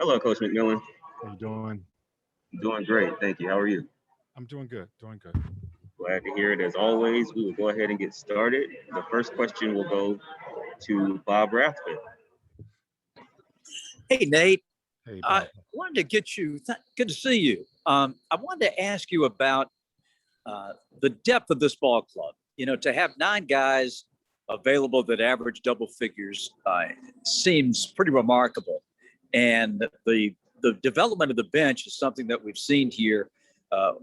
Hello, Coach McMillan. How you doing? Doing great. Thank you. How are you? I'm doing good. Doing good. Glad to hear it. As always, we will go ahead and get started. The first question will go to Bob Rathbun. Hey, Nate. Hey, I Bob. wanted to get you, good to see you. I wanted to ask you about the depth of this ball club. You know, to have 9 guys available that average double figures seems pretty remarkable. And the development of the bench is something that we've seen here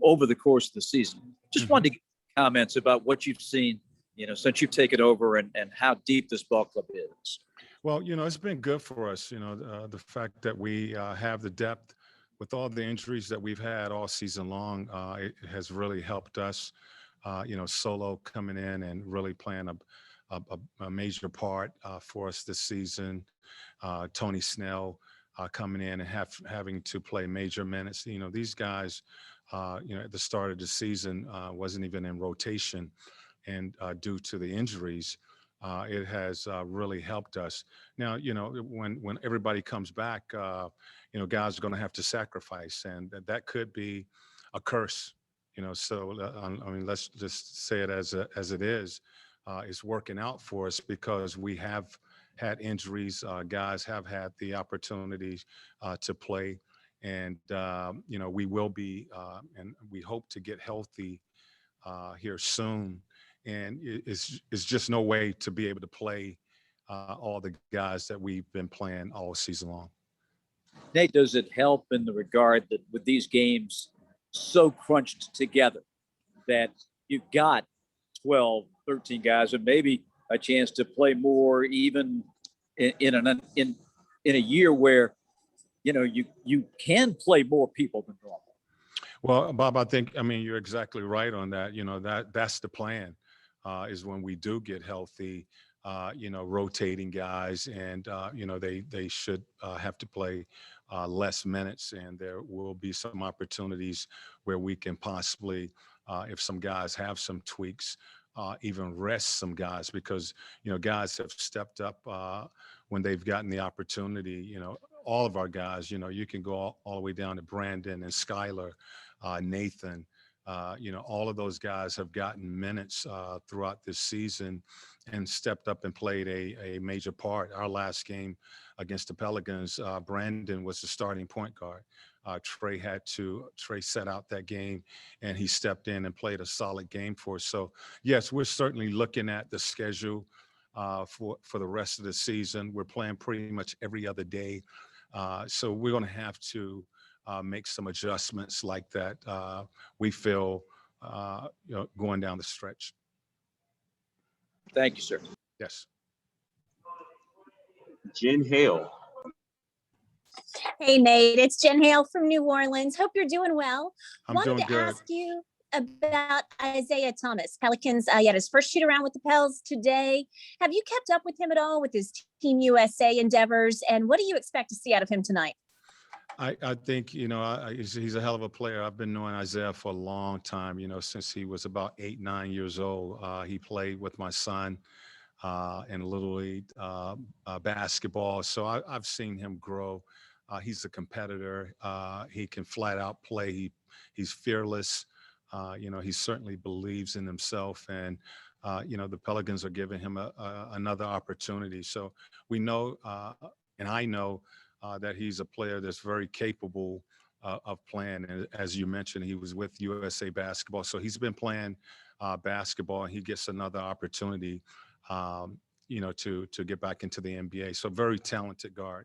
over the course of the season. Just wanted to get comments about what you've seen, you know, since you've taken over and how deep this ball club is. Well, you know, it's been good for us, you know, the fact that we have the depth with all the injuries that we've had all season long. It has really helped us, you know, Solo coming in and really playing a major part for us this season. Tony Snell coming in and having to play major minutes. You know, these guys, you know, at the start of the season wasn't even in rotation, and due to the injuries, it has really helped us. Now, you know, when everybody comes back, you know, guys are going to have to sacrifice, and that could be a curse. You know, so I mean, let's just say it as it is. It's working out for us because we have had injuries. Guys have had the opportunity to play, and you know, we will be, and we hope to get healthy here soon. And it's just no way to be able to play all the guys that we've been playing all season long. Nate, does it help in the regard that with these games so crunched together that you've got 12, 13 guys and maybe a chance to play more even in a year where, you know, you can play more people than normal? Well, Bob, I mean, you're exactly right on that. You know, that's the plan, is when we do get healthy, you know, rotating guys, and you know, they should have to play less minutes, and there will be some opportunities where we can possibly, if some guys have some tweaks, even rest some guys, because, you know, guys have stepped up when they've gotten the opportunity. You know, all of our guys, you know, you can go all the way down to Brandon and Skylar, Nathan, you know, all of those guys have gotten minutes throughout this season and stepped up and played a major part. Our last game against the Pelicans, Brandon was the starting point guard. Trey set out that game, and he stepped in and played a solid game for us. So yes, we're certainly looking at the schedule for the rest of the season. We're playing pretty much every other day. So we're going to have to make some adjustments like that. We feel, you know, going down the stretch. Thank you, sir. Yes. Jen Hale. Hey, Nate, it's Jen Hale from New Orleans. Hope you're doing well. I'm Wanted doing to good. ask you about Isaiah Thomas. Pelicans, he had his first shoot around with the Pels today. Have you kept up with him at all with his Team USA endeavors? And what do you expect to see out of him tonight? I think, you know, he's a hell of a player. I've been knowing Isaiah for a long time, you know, since he was about 8, 9 years old. He played with my son in Little League basketball. So I've seen him grow. He's a competitor. He can flat out play. He's fearless. You know, he certainly believes in himself. And, you know, the Pelicans are giving him another opportunity. So we know, and I know, that he's a player that's very capable of playing. And as you mentioned, he was with USA Basketball. So he's been playing basketball, and he gets another opportunity, you know, to get back into the NBA. So very talented guard.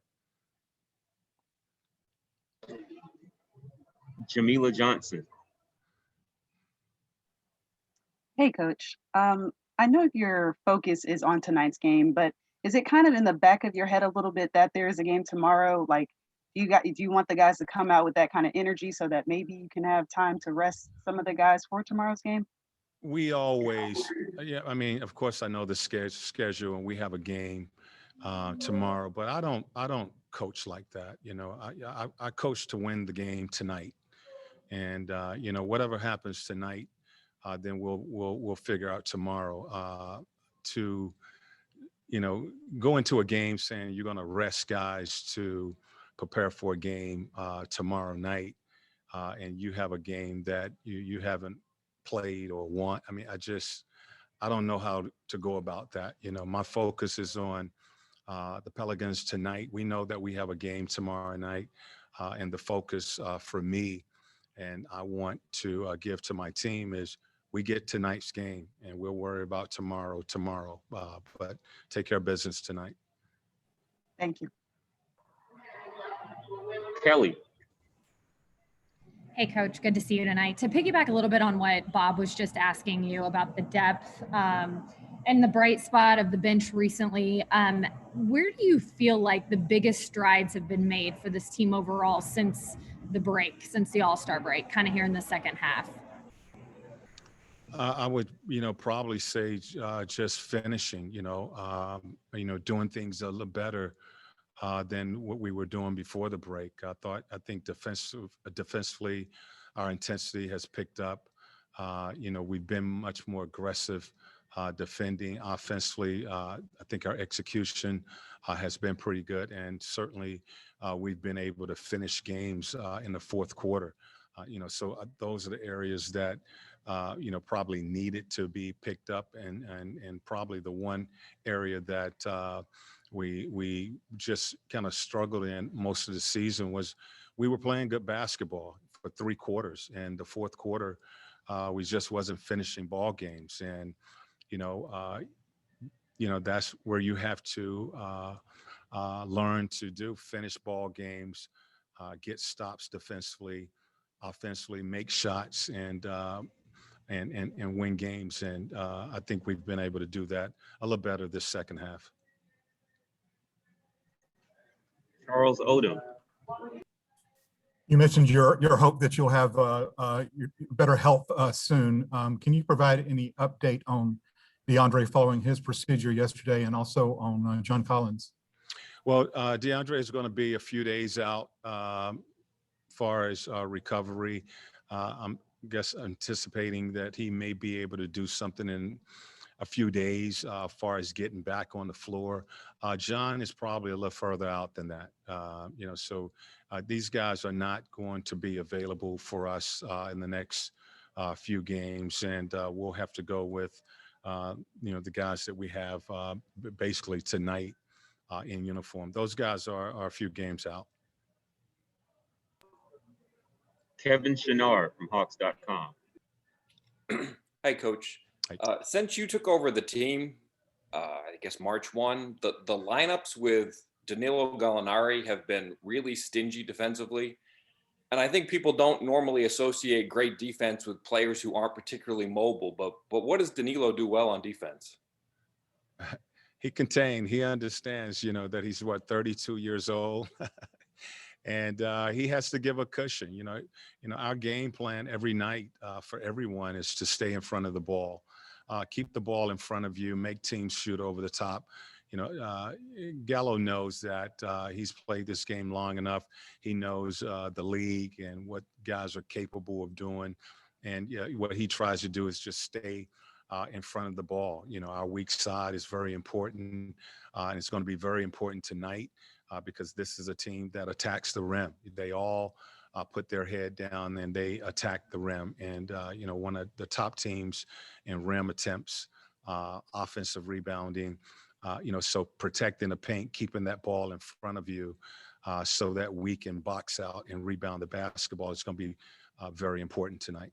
Jamila Johnson. Hey, Coach. I know your focus is on tonight's game, but is it kind of in the back of your head a little bit that there is a game tomorrow? Like, do you want the guys to come out with that kind of energy so that maybe you can have time to rest some of the guys for tomorrow's game? We always, yeah, I mean, of course, I know the schedule, and we have a game tomorrow, but I don't coach like that. You know, I coach to win the game tonight, and you know, whatever happens tonight, then we'll figure out tomorrow. To, you know, go into a game saying you're going to rest guys to prepare for a game tomorrow night, and you have a game that you haven't played or want. I mean, I don't know how to go about that. You know, my focus is on the Pelicans tonight. We know that we have a game tomorrow night, and the focus for me, and I want to give to my team is we get tonight's game, and we'll worry about tomorrow. But take care of business tonight. Thank you. Kelly. Hey, Coach, good to see you tonight. To piggyback a little bit on what Bob was just asking you about the depth and the bright spot of the bench recently, where do you feel like the biggest strides have been made for this team overall since the break, since the All-Star break, kind of here in the second half? I would, probably say just finishing, doing things a little better than what we were doing before the break. I think defensively, our intensity has picked up. We've been much more aggressive defending. Offensively, I think our execution has been pretty good, and certainly we've been able to finish games in the fourth quarter. So those are the areas that probably needed to be picked up, and probably the one area that we just kind of struggled in most of the season was we were playing good basketball for 3 quarters, and the fourth quarter we just wasn't finishing ball games. And that's where you have to learn to finish ball games, get stops defensively, offensively, make shots, and win games. And I think we've been able to do that a little better this second half. Charles Odom. You mentioned your hope that you'll have better health soon. Can you provide any update on Deandre following his procedure yesterday, and also on John Collins? Well, Deandre is going to be a few days out far as recovery. I'm anticipating that he may be able to do something in a few days as far as getting back on the floor. John is probably a little further out than that. So these guys are not going to be available for us in the next few games, and we'll have to go with the guys that we have basically tonight in uniform. Those guys are a few games out. Kevin Chenard from Hawks.com. Hi, Coach. Since you took over the team, I guess March 1, the lineups with Danilo Gallinari have been really stingy defensively. And I think people don't normally associate great defense with players who aren't particularly mobile. But what does Danilo do well on defense? He understands, that he's 32 years old. And he has to give a cushion. Our game plan every night for everyone is to stay in front of the ball, keep the ball in front of you, make teams shoot over the top. Gallo knows that he's played this game long enough. He knows the league and what guys are capable of doing. And what he tries to do is just stay in front of the ball. Our weak side is very important, and it's going to be very important tonight. Because this is a team that attacks the rim. They all put their head down and they attack the rim. And, one of the top teams in rim attempts, offensive rebounding, so protecting the paint, keeping that ball in front of you so that we can box out and rebound the basketball. It's going to be very important tonight.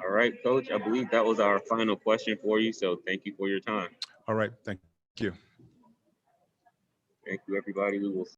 All right, Coach, I believe that was our final question for you. So thank you for your time. All right. Thank you. Thank you, everybody. We will